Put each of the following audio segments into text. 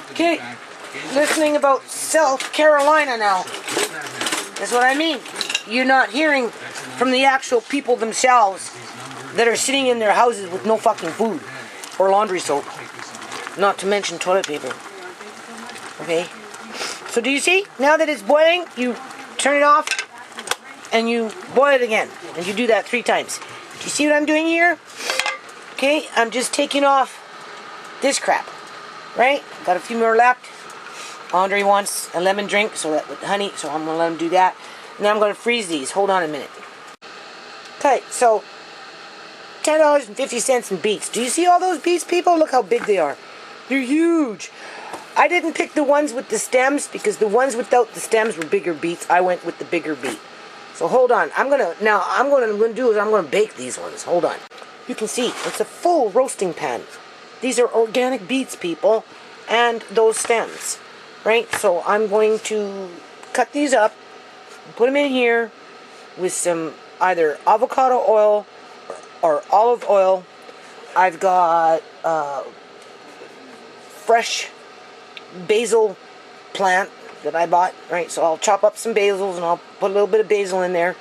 Okay, listening about South Carolina now. That's what I mean. You're not hearing from the actual people themselves that are sitting in their houses with no fucking food or laundry soap. Not to mention toilet paper. Okay? So do you see? Now that it's boiling, you turn it off and you boil it again. And you do that 3 times. Do you see what I'm doing here? Okay, I'm just taking off this crap. Right? Got a few more left. Andre wants a lemon drink, so that with honey, so I'm going to let him do that. And then I'm going to freeze these. Hold on a minute. Okay, so $10.50 in beets. Do you see all those beets, people? Look how big they are. They're huge. I didn't pick the ones with the stems because the ones without the stems were bigger beets. I went with the bigger beet. So hold on. I'm going to bake these ones. Hold on. You can see it's a full roasting pan. These are organic beets, people, and those stems, right? So I'm going to cut these up, put them in here with some either avocado oil or olive oil. I've got fresh basil plant that I bought, right? So I'll chop up some basils and I'll put a little bit of basil in there.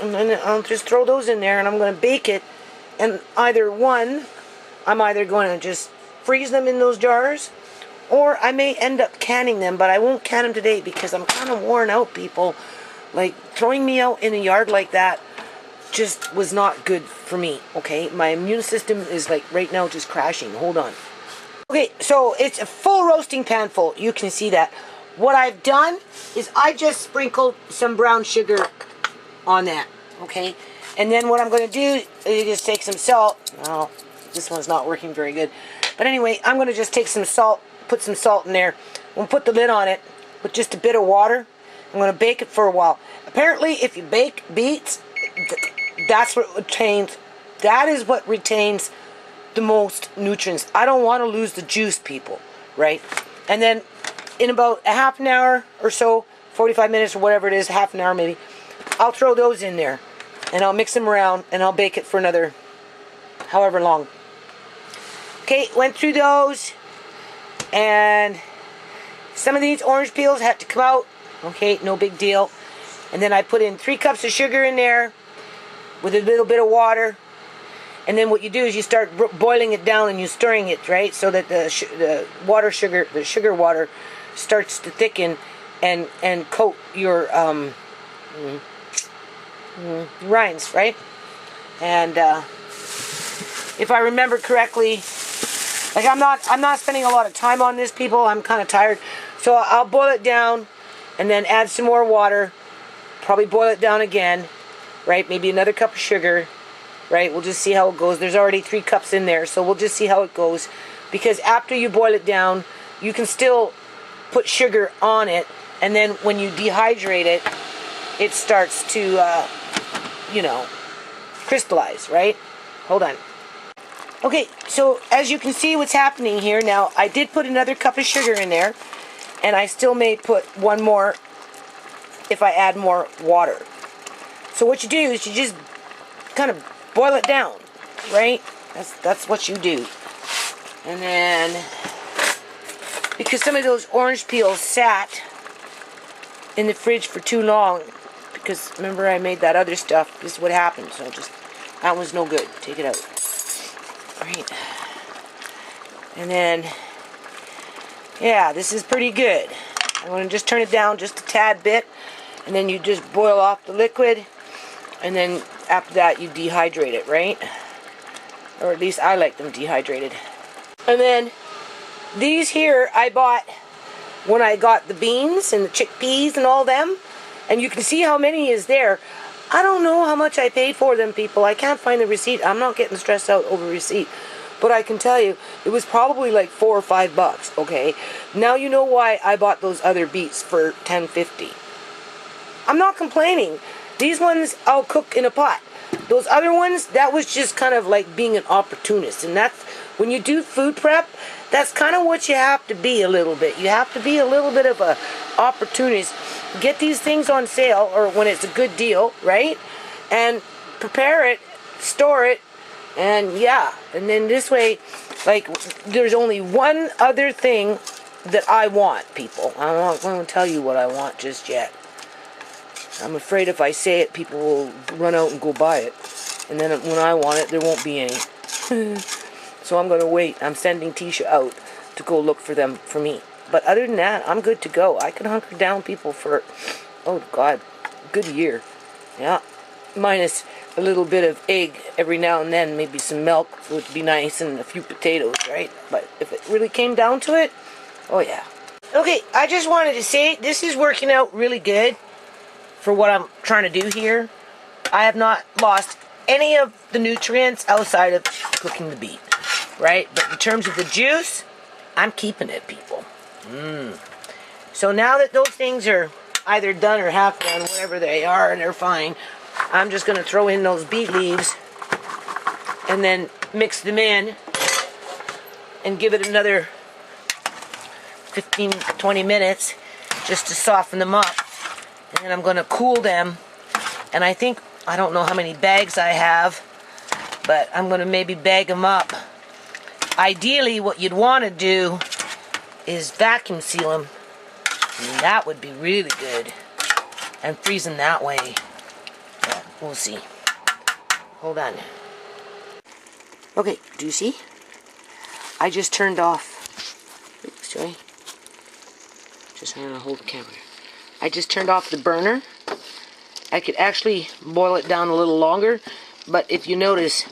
And then I'll just throw those in there and I'm going to bake it. And I'm either going to just freeze them in those jars, or I may end up canning them, but I won't can them today because I'm kind of worn out, people. Like, throwing me out in a yard like that just was not good for me, okay? My immune system is, like, right now just crashing. Hold on. Okay, so it's a full roasting pan full. You can see that. What I've done is I just sprinkled some brown sugar on that, okay? And then what I'm going to do is just take some salt. Oh, this one's not working very good. But anyway, I'm going to just take some salt, put some salt in there. I'm going to put the lid on it with just a bit of water. I'm going to bake it for a while. Apparently, if you bake beets, that's what retains. That is what retains the most nutrients. I don't want to lose the juice, people, right? And then in about a half an hour or so, 45 minutes or whatever it is, half an hour maybe, I'll throw those in there. And I'll mix them around and I'll bake it for another however long. Okay, went through those. And some of these orange peels had to come out. Okay, no big deal. And then I put in 3 cups of sugar in there with a little bit of water. And then what you do is you start boiling it down and you're stirring it, right? So that the sugar water starts to thicken and coat your rinds, right? And if I remember correctly, like I'm not spending a lot of time on this, people. I'm kind of tired, so I'll boil it down and then add some more water. Probably boil it down again, right? Maybe another cup of sugar, right? We'll just see how it goes. There's already 3 cups in there, so we'll just see how it goes. Because after you boil it down, you can still put sugar on it, and then when you dehydrate it, it starts to crystallize, right? Hold on. Okay, so as you can see what's happening here now, I did put another cup of sugar in there, and I still may put one more if I add more water. So what you do is you just kind of boil it down, right? That's what you do. And then, because some of those orange peels sat in the fridge for too long, because remember I made that other stuff, this is what happened. So that was no good. Take it out. Right. And then, yeah, this is pretty good. I'm going to just turn it down just a tad bit, and then you just boil off the liquid, and then after that you dehydrate it, right? Or at least I like them dehydrated. And then these here I bought when I got the beans and the chickpeas and all them, and you can see how many is there. I don't know how much I paid for them, people. I can't find the receipt. I'm not getting stressed out over receipt. But I can tell you, it was probably like $4 or $5, okay? Now you know why I bought those other beets for $10.50. I'm not complaining. These ones I'll cook in a pot. Those other ones, that was just kind of like being an opportunist. And that's, when you do food prep, that's kind of what you have to be a little bit. You have to be a little bit of a opportunist. Get these things on sale, or when it's a good deal, right? And prepare it, store it, and yeah. And then this way, Like, there's only one other thing that I want, people. I'm not going to tell you what I want just yet. I'm afraid if I say it, people will run out and go buy it. And then when I want it, there won't be any. So I'm going to wait. I'm sending Tisha out to go look for them for me. But other than that, I'm good to go. I can hunker down, people, for, oh, God, good year. Yeah. Minus a little bit of egg every now and then. Maybe some milk would be nice and a few potatoes, right? But if it really came down to it, oh, yeah. Okay, I just wanted to say this is working out really good for what I'm trying to do here. I have not lost any of the nutrients outside of cooking the beet, right? But in terms of the juice, I'm keeping it, people. So now that those things are either done or half done, whatever they are, and they're fine, I'm just going to throw in those beet leaves and then mix them in and give it another 15-20 minutes just to soften them up. And then I'm going to cool them. And I think, I don't know how many bags I have, but I'm going to maybe bag them up. Ideally, what you'd want to do is vacuum seal them. And that would be really good. And freeze them that way. But we'll see. Hold on. Okay, do you see? I just turned off. Oops, sorry. Just trying to hold the camera. I just turned off the burner. I could actually boil it down a little longer, but if you notice,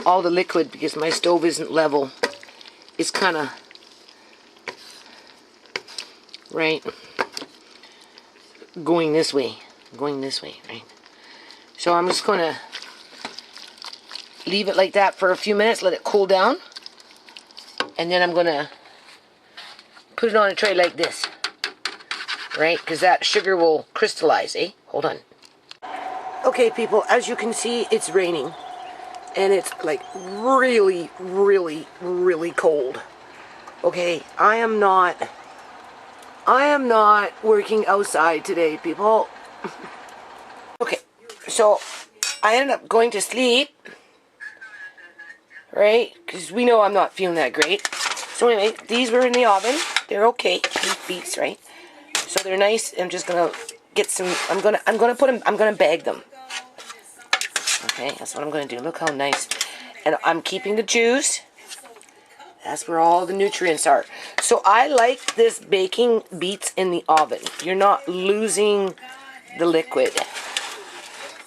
all the liquid, because my stove isn't level, is kind of, right, going this way, right? So I'm just going to leave it like that for a few minutes, let it cool down, and then I'm going to put it on a tray like this. Right, because that sugar will crystallize, eh? Hold on. Okay, people, as you can see, it's raining. And it's like really, really, really cold. Okay, I am not working outside today, people. Okay, so I ended up going to sleep. Right? Because we know I'm not feeling that great. So anyway, these were in the oven. They're okay. These beets, right? So they're nice. I'm just gonna get some. I'm gonna put them. I'm gonna bag them. Okay, that's what I'm gonna do. Look how nice. And I'm keeping the juice. That's where all the nutrients are. So I like this baking beets in the oven. You're not losing the liquid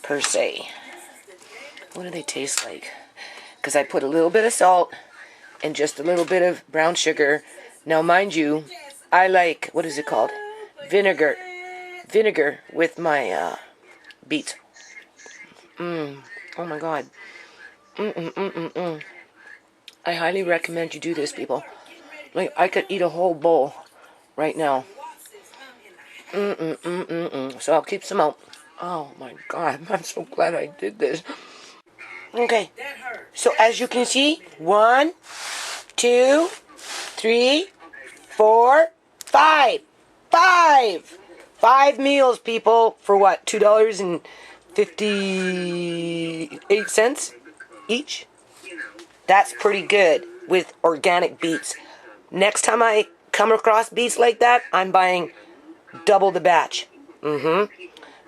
per se. What do they taste like? Because I put a little bit of salt and just a little bit of brown sugar. Now, mind you, I like, what is it called? Vinegar with my beets. Oh my God. I highly recommend you do this, people. Like, I could eat a whole bowl right now. So I'll keep some out. Oh my God, I'm so glad I did this. Okay, so as you can see, 1, 2, 3, 4, 5. 5 meals, people, for what? $2.58 each? That's pretty good with organic beets. Next time I come across beets like that, I'm buying double the batch.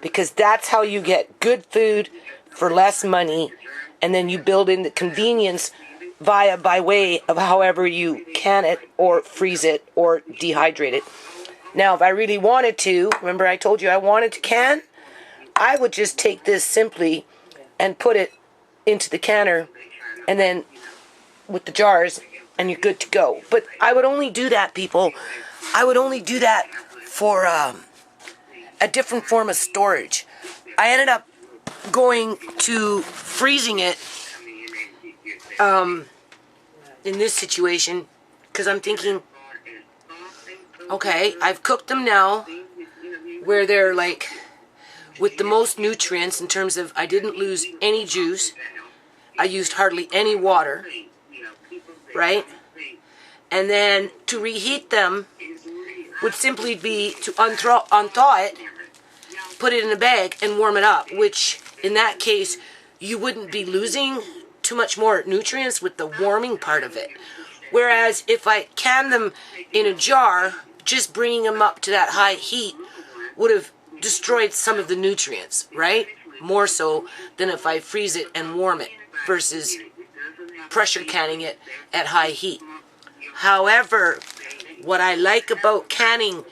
Because that's how you get good food for less money, and then you build in the convenience by way of however you can it or freeze it or dehydrate it. Now, if I really wanted to, remember I told you I wanted to can? I would just take this simply and put it into the canner and then with the jars, and you're good to go. But I would only do that, people. I would only do that for a different form of storage. I ended up going to freezing it in this situation because I'm thinking, okay, I've cooked them now where they're like with the most nutrients in terms of I didn't lose any juice. I used hardly any water, right? And then to reheat them would simply be to unthaw it, put it in a bag, and warm it up, which in that case you wouldn't be losing too much more nutrients with the warming part of it. Whereas if I can them in a jar, just bringing them up to that high heat would have destroyed some of the nutrients, right? More so than if I freeze it and warm it versus pressure canning it at high heat. However, what I like about canning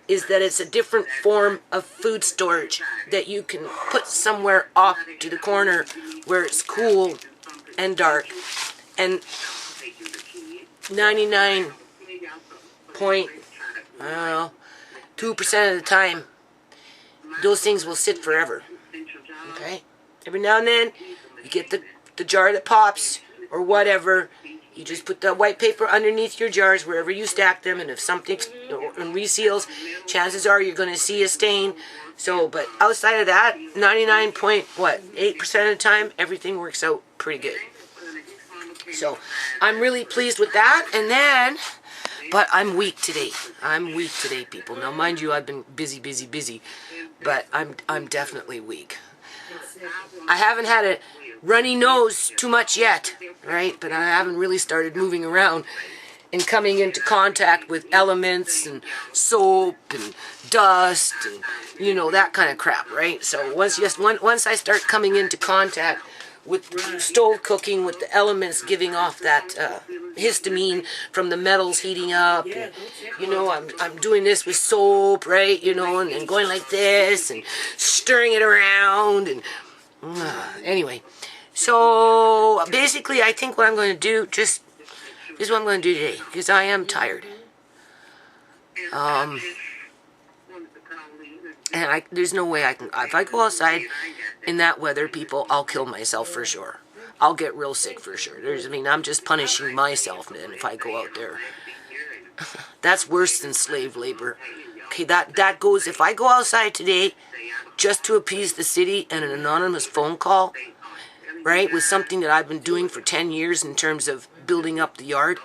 is that it's a different form of food storage that you can put somewhere off to the corner where it's cool and dark. And 99 point, I don't know, 2% of the time, those things will sit forever. Okay? Every now and then, you get the jar that pops or whatever. You just put the white paper underneath your jars wherever you stack them, and if something reseals, chances are you're going to see a stain. So, but outside of that, 99.8% of the time, everything works out pretty good. So, I'm really pleased with that. And then, but I'm weak today. I'm weak today, people. Now, mind you, I've been busy, but I'm definitely weak. I haven't had a runny nose too much yet, right? But I haven't really started moving around and coming into contact with elements and soap and dust and, you know, that kind of crap, right? So once I start coming into contact with stove cooking, with the elements giving off that histamine from the metals heating up, and, you know, I'm doing this with soap, right? You know, and going like this and stirring it around and anyway. So basically, I think what I'm going to do, this is what I'm going to do today, because I am tired. And there's no way I can, if I go outside in that weather, people, I'll kill myself for sure. I'll get real sick for sure. I'm just punishing myself, man, if I go out there. That's worse than slave labor. Okay, that goes, if I go outside today just to appease the city and an anonymous phone call, right, with something that I've been doing for 10 years in terms of building up the yard,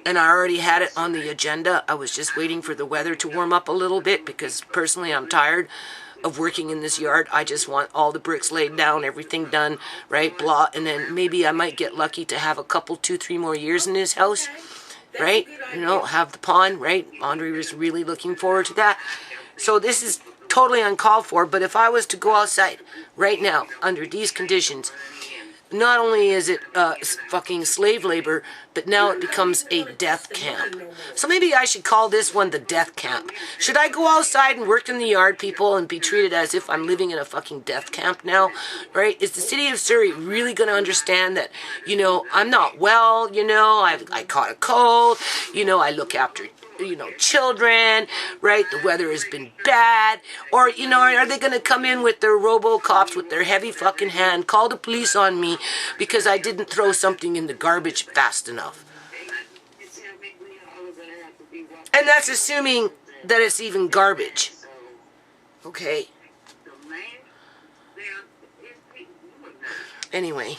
and I already had it on the agenda. I was just waiting for the weather to warm up a little bit, because personally I'm tired of working in this yard. I just want all the bricks laid down, everything done, right, blah, and then maybe I might get lucky to have a couple, 2-3 more years in this house, right, you know, have the pond, right. Andre was really looking forward to that. So this is totally uncalled for, but if I was to go outside right now under these conditions, not only is it fucking slave labor, but now it becomes a death camp. So maybe I should call this one the death camp. Should I go outside and work in the yard, people, and be treated as if I'm living in a fucking death camp now? Right? Is the city of Surrey really going to understand that, you know, I'm not well, you know, I caught a cold, you know, I look after, you know, children, right? The weather has been bad. Or, you know, are they going to come in with their robo-cops with their heavy fucking hand, call the police on me because I didn't throw something in the garbage fast enough? And that's assuming that it's even garbage. Okay? Anyway,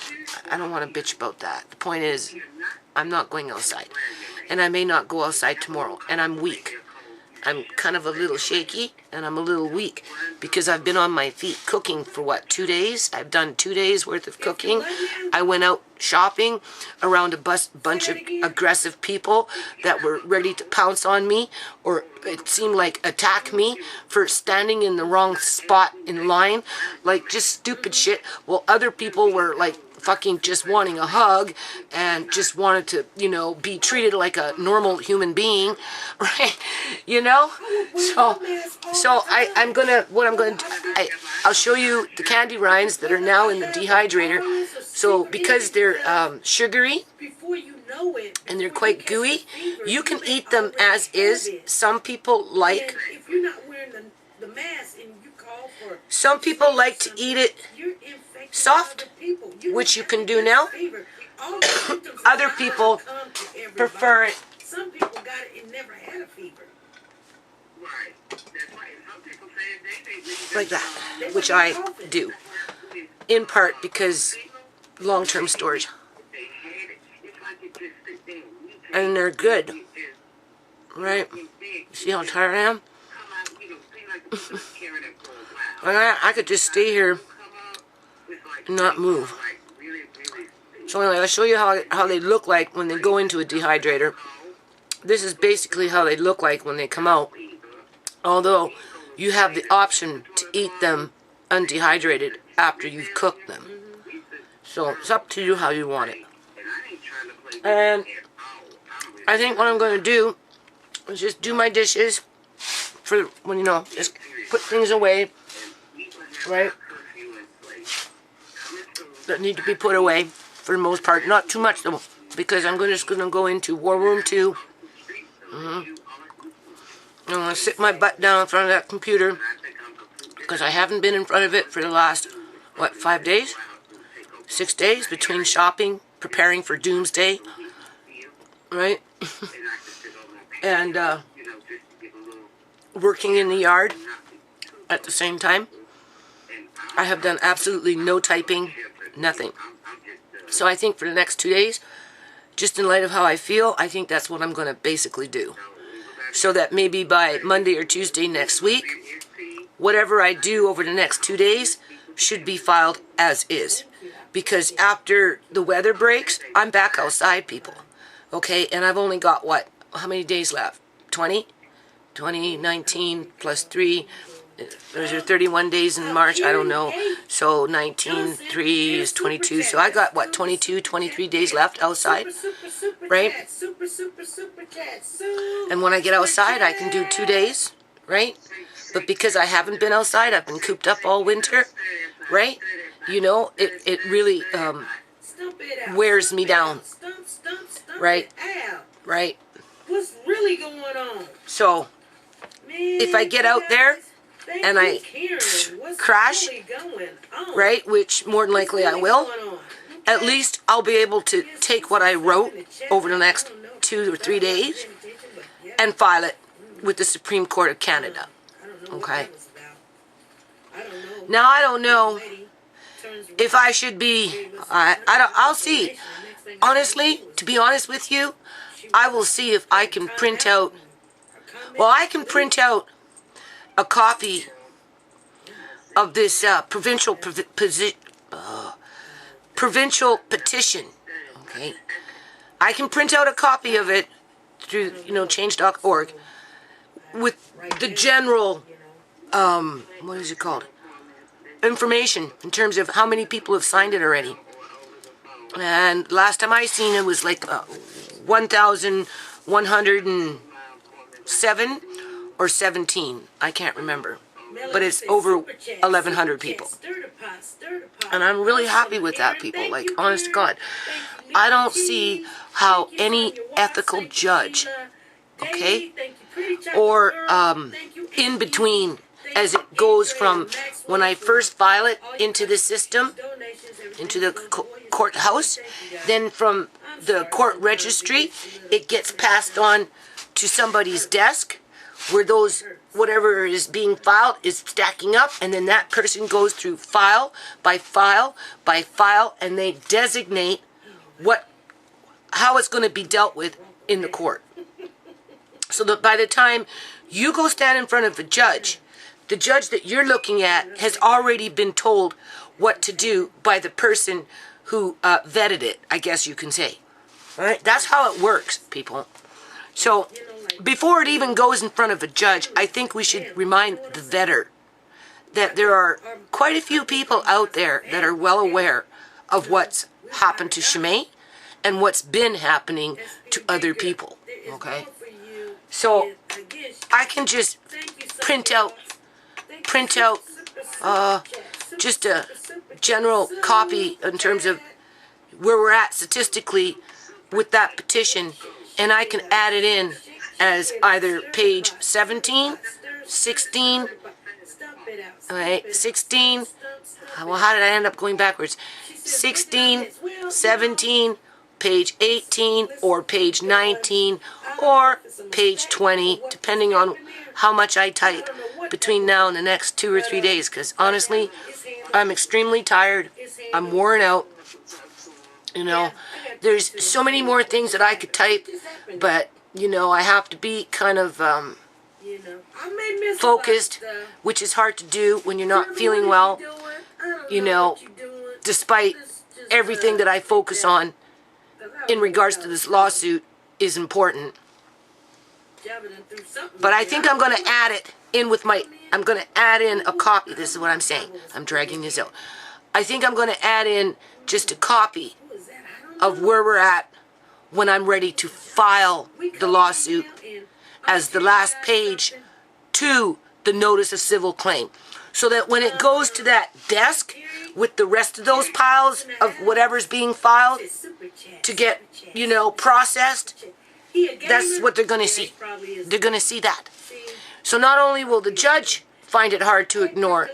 I don't want to bitch about that. The point is, I'm not going outside. And I may not go outside tomorrow. And I'm weak. I'm kind of a little shaky, and I'm a little weak because I've been on my feet cooking for, what, 2 days? I've done 2 days worth of cooking. I went out shopping around a bunch of aggressive people that were ready to pounce on me, or it seemed like attack me for standing in the wrong spot in line, like just stupid shit. Well, other people were like fucking just wanting a hug and just wanted to, you know, be treated like a normal human being, right? You know? So I'll show you the candy rinds that are now in the dehydrator. So because they're sugary and they're quite gooey, you can eat them as is. Some people like to eat it soft, which you can do now. Other people prefer it like that, which I do, in part because long-term storage. And they're good, right? See how tired I am? I could just stay here and not move. So anyway, I'll show you how they look like when they go into a dehydrator. This is basically how they look like when they come out. Although you have the option to eat them undehydrated after you've cooked them. So it's up to you how you want it. And I think what I'm going to do is just do my dishes for when, just put things away, right, that need to be put away for the most part. Not too much though, because I'm just going to go into War Room 2. I'm going to sit my butt down in front of that computer because I haven't been in front of it for the last, 5 days? 6 days between shopping, preparing for doomsday, right? And working in the yard at the same time. I have done absolutely no typing, nothing. So I think for the next 2 days, just in light of how I feel, I think that's what I'm going to basically do. So that maybe by Monday or Tuesday next week, whatever I do over the next 2 days should be filed as is. Because after the weather breaks, I'm back outside, people. Okay, and I've only got, how many days left? 20? 20, 19, plus 3. There's 31 days in March, I don't know. So 19, 3 is 22. So I got, 22, 23 days left outside, right? And when I get outside, I can do 2 days, right? But because I haven't been outside, I've been cooped up all winter, right? It really wears me down, right? Right? What's really going on? So, if I get out there and I crash, right, which more than likely I will, at least I'll be able to take what I wrote over the next 2 or 3 days and file it with the Supreme Court of Canada. Okay? Now, I don't know if I should be, I'll see. Honestly, to be honest with you, I will see if I can print out, I can print out a copy of this provincial petition, okay? I can print out a copy of it through, change.org with the general, what is it called? Information in terms of how many people have signed it already. And last time I seen it was like 1,107 or 17. I can't remember. But it's over 1,100 people. And I'm really happy with that, people. Like, honest to God. I don't see how any ethical judge, okay, or in between, as it goes from when I first file it into the system, into the courthouse, then from the court registry, it gets passed on to somebody's desk, where those, whatever is being filed is stacking up, and then that person goes through file by file by file, and they designate how it's going to be dealt with in the court. So that by the time you go stand in front of a judge, the judge that you're looking at has already been told what to do by the person who vetted it, I guess you can say. All right? That's how it works, people. So before it even goes in front of a judge, I think we should remind the vetter that there are quite a few people out there that are well aware of what's happened to ShaMay and what's been happening to other people. Okay? So I can just print out just a general copy in terms of where we're at statistically with that petition, and I can add it in as either page 17, 16, okay, 16, well, how did I end up going backwards? 16, 17, page 18, or page 19, or page 20, depending on how much I type between now and the next 2 or 3 days, because honestly, I'm extremely tired. I'm worn out. There's so many more things that I could type, but, I have to be kind of focused, which is hard to do when you're not feeling well, despite everything that I focus on in regards to this lawsuit is important. But I think I'm going to add it in with my, I'm going to add in a copy. This is what I'm saying. I'm dragging this out. I think I'm going to add in just a copy of where we're at when I'm ready to file the lawsuit as the last page to the notice of civil claim. So that when it goes to that desk with the rest of those piles of whatever's being filed to get, you know, processed, that's what they're going to see. They're going to see that. So not only will the judge find it hard to ignore,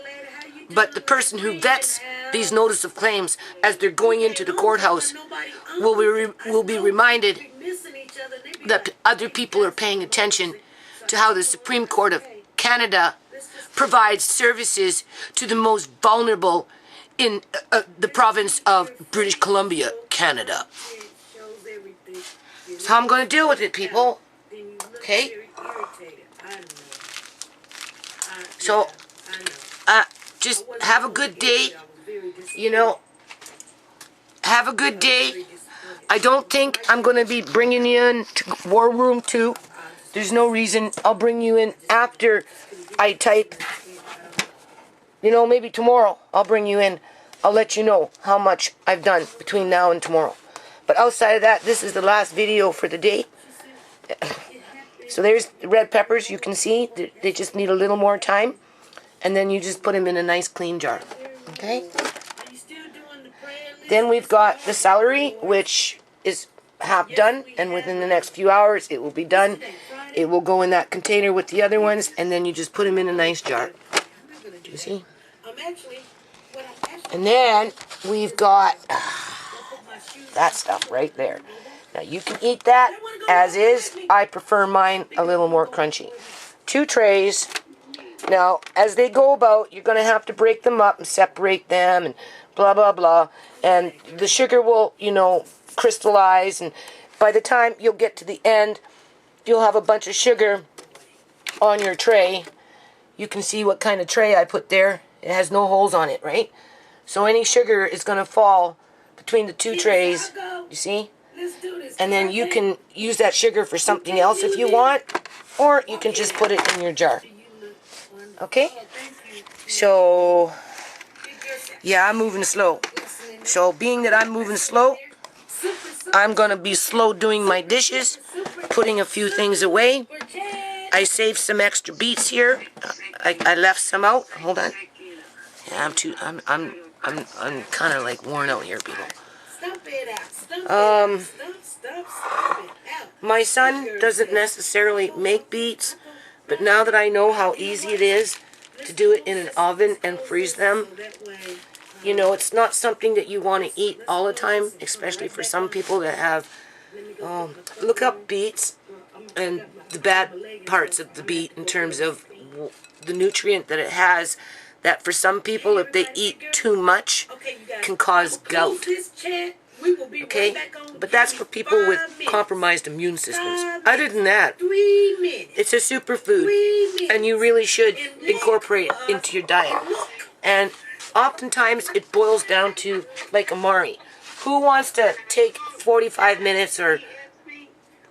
but the person who vets these notice of claims as they're going into the courthouse will be reminded that other people are paying attention to how the Supreme Court of Canada provides services to the most vulnerable in the province of British Columbia, Canada. That's how I'm going to deal with it, people. Okay? So, just have a good day. You know, have a good day. I don't think I'm going to be bringing you in to War Room 2. There's no reason. I'll bring you in after I type. You know, maybe tomorrow I'll bring you in. I'll let you know how much I've done between now and tomorrow. But outside of that, this is the last video for the day. So there's the red peppers. You can see they just need a little more time. And then you just put them in a nice clean jar. Okay? Then we've got the celery, which is half done. And within the next few hours, it will be done. It will go in that container with the other ones. And then you just put them in a nice jar. Do you see? And then we've got that stuff right there. Now you can eat that as is. I prefer mine a little more crunchy. 2 trays. Now, as they go about, you're going to have to break them up and separate them and blah, blah, blah. And the sugar will, you know, crystallize. And by the time you'll get to the end, you'll have a bunch of sugar on your tray. You can see what kind of tray I put there. It has no holes on it, right? So any sugar is going to fall between the 2 trays. You see? And then you can use that sugar for something else if you want. Or you can just put it in your jar. Okay? So, yeah, I'm moving slow. So, being that I'm moving slow, I'm going to be slow doing my dishes, putting a few things away. I saved some extra beets here. I left some out. Hold on. Yeah, I'm kind of like worn out here, people. My son doesn't necessarily make beets, but now that I know how easy it is to do it in an oven and freeze them, you know, it's not something that you want to eat all the time, especially for some people that have, look up beets and the bad parts of the beet in terms of the nutrient that it has, that for some people, if they eat too much, can cause gout. Okay? But that's for people with compromised immune systems. Other than that, it's a superfood, and you really should incorporate it into your diet. And oftentimes, it boils down to, like Amari. Who wants to take 45 minutes or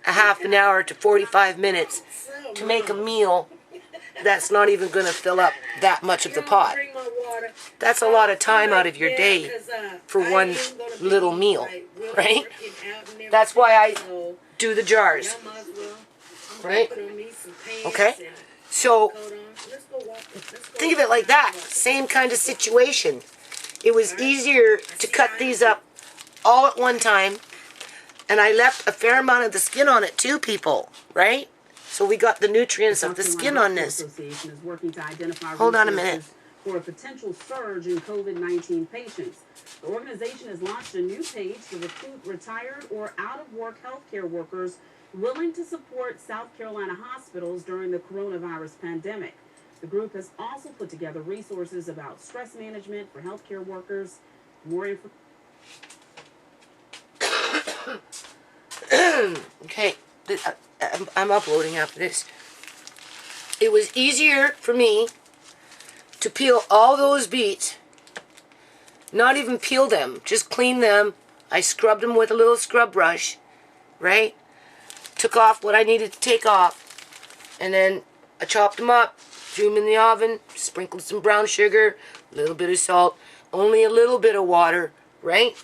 a half an hour to 45 minutes to make a meal that's not even going to fill up that much of the pot? That's a lot of time out of your day for one little meal, right? That's why I do the jars, right? Okay? So, think of it like that. Same kind of situation. It was easier to cut these up all at one time, and I left a fair amount of the skin on it too, people, right? So we got the nutrients of the skin on this. Hold on a minute. For a potential surge in COVID-19 patients. The organization has launched a new page to recruit retired or out-of-work healthcare workers willing to support South Carolina hospitals during the coronavirus pandemic. The group has also put together resources about stress management for healthcare workers. More information. Okay, I'm uploading after this. It was easier for me to peel all those beets Not even peel them, just clean them. I scrubbed them with a little scrub brush, right? Took off what I needed to take off, and then I chopped them up, threw them in the oven, sprinkled some brown sugar, a little bit of salt, only a little bit of water, right?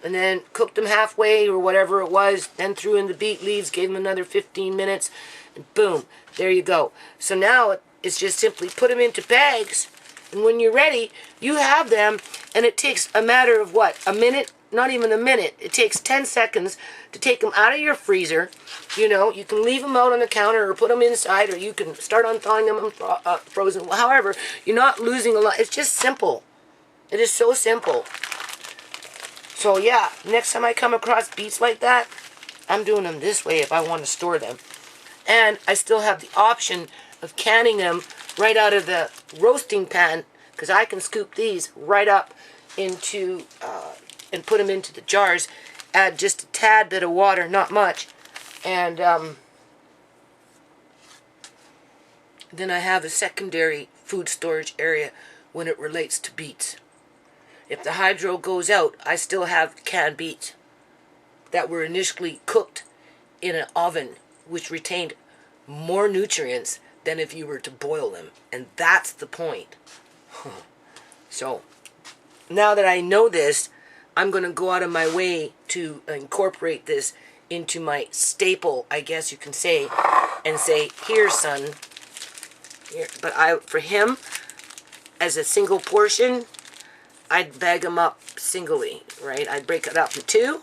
And then cooked them halfway or whatever it was, then threw in the beet leaves, gave them another 15 minutes, and boom, there you go. So now it's just simply put them into bags, and when you're ready, you have them, and it takes a matter of what, a minute? Not even a minute. It takes 10 seconds to take them out of your freezer. You know, you can leave them out on the counter or put them inside, or you can start unthawing them frozen. However, you're not losing a lot. It's just simple. It is so simple. So yeah, next time I come across beets like that, I'm doing them this way if I want to store them. And I still have the option of canning them right out of the roasting pan, because I can scoop these right up into and put them into the jars, add just a tad bit of water, not much, and then I have a secondary food storage area when it relates to beets. If the hydro goes out, I still have canned beets that were initially cooked in an oven, which retained more nutrients than if you were to boil them, and that's the point. So now that I know this, I'm going to go out of my way to incorporate this into my staple, I guess you can say, and say, here, son. Here. But for him, as a single portion, I'd bag him up singly, right? I'd break it up in two,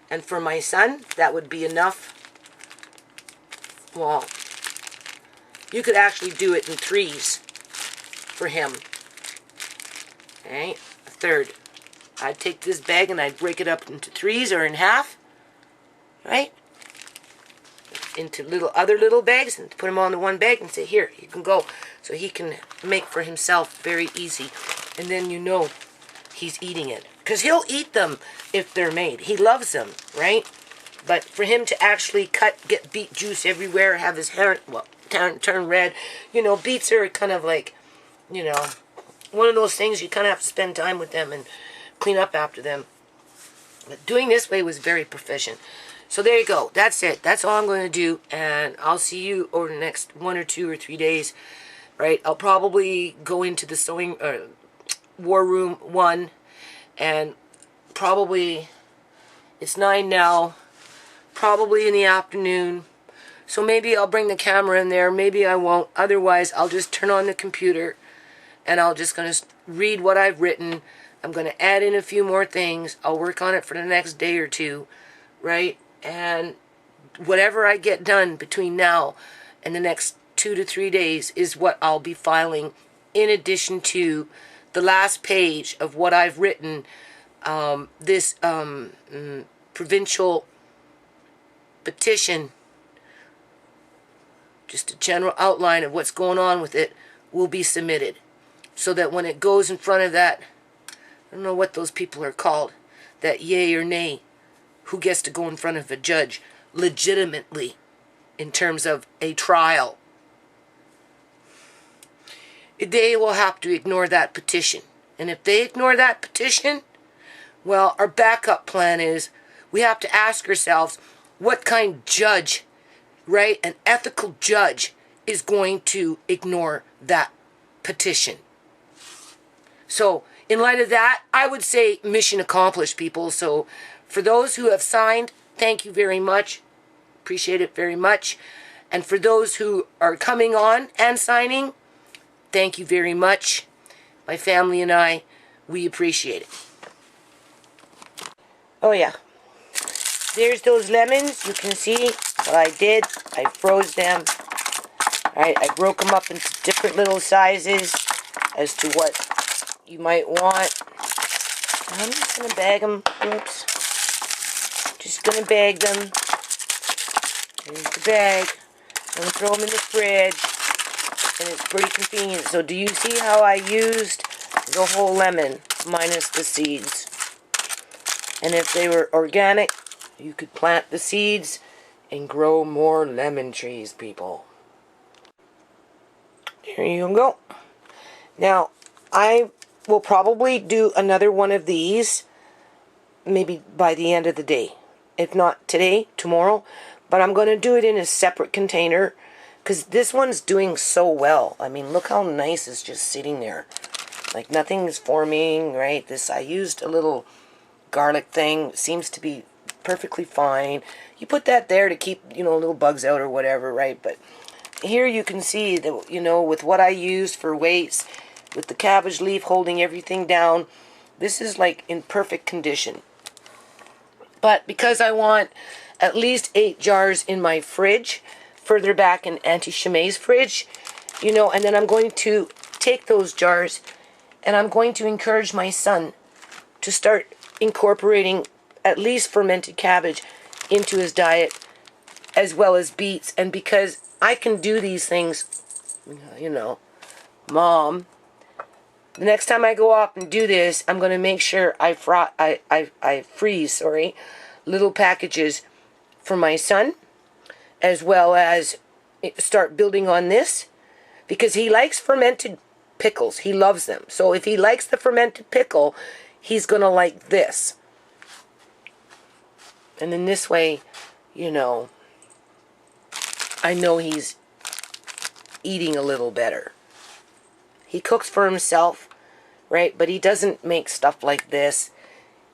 and for my son, that would be enough. Well, you could actually do it in threes for him. Okay, a third. I'd take this bag and I'd break it up into threes or in half, right? Into other little bags, and put them all in one bag and say, here, you can go. So he can make for himself very easy. And then you know he's eating it. Because he'll eat them if they're made. He loves them, right? But for him to actually get beet juice everywhere, have his hair, well, turn red. You know, beets are kind of like, you know, one of those things you kind of have to spend time with them and clean up after them. But doing this way was very proficient. So there you go. That's it. That's all I'm going to do. And I'll see you over the next 1 or 2 or 3 days. Right? I'll probably go into the sewing war room 1. And probably, it's 9 now. Probably in the afternoon. So maybe I'll bring the camera in there. Maybe I won't. Otherwise, I'll just turn on the computer. And I'll just going to read what I've written. I'm going to add in a few more things. I'll work on it for the next day or two, right? And whatever I get done between now and the next 2 to 3 days is what I'll be filing, in addition to the last page of what I've written, this provincial petition, just a general outline of what's going on with it, will be submitted. So that when it goes in front of that, I don't know what those people are called, that yay or nay, who gets to go in front of a judge legitimately in terms of a trial, they will have to ignore that petition. And if they ignore that petition, well, our backup plan is we have to ask ourselves what kind of judge, right, an ethical judge, is going to ignore that petition. So, in light of that, I would say mission accomplished, people. So, for those who have signed, thank you very much. Appreciate it very much. And for those who are coming on and signing, thank you very much. My family and I, we appreciate it. Oh yeah. There's those lemons. You can see what I did. I froze them. Alright, I broke them up into different little sizes as to what you might want. I'm just going to bag them. Oops. Just going to bag them. Here's the bag. I'm going to throw them in the fridge. And it's pretty convenient. So do you see how I used the whole lemon minus the seeds? And if they were organic, you could plant the seeds and grow more lemon trees, people. There you go. Now, I will probably do another one of these maybe by the end of the day. If not today, tomorrow. But I'm going to do it in a separate container because this one's doing so well. I mean, look how nice it's just sitting there. Like nothing is forming, right? This, I used a little garlic thing. Seems to be perfectly fine. You put that there to keep, little bugs out or whatever, right? But here you can see that, with what I used for weights, with the cabbage leaf holding everything down, this is like in perfect condition. But because I want at least 8 jars in my fridge, further back in Auntie ShaMay's fridge, and then I'm going to take those jars and I'm going to encourage my son to start incorporating at least fermented cabbage into his diet, as well as beets. And because I can do these things, Mom, the next time I go off and do this, I'm going to make sure I freeze little packages for my son, as well as start building on this, because he likes fermented pickles. He loves them. So if he likes the fermented pickle, he's going to like this. And then this way, I know he's eating a little better. He cooks for himself, right? But he doesn't make stuff like this.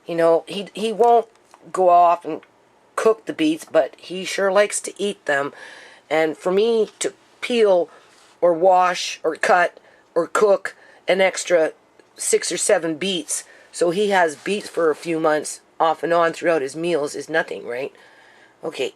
He won't go off and cook the beets, but he sure likes to eat them. And for me to peel or wash or cut or cook an extra 6 or 7 beets, so he has beets for a few months off and on throughout his meals, is nothing, right? Okay.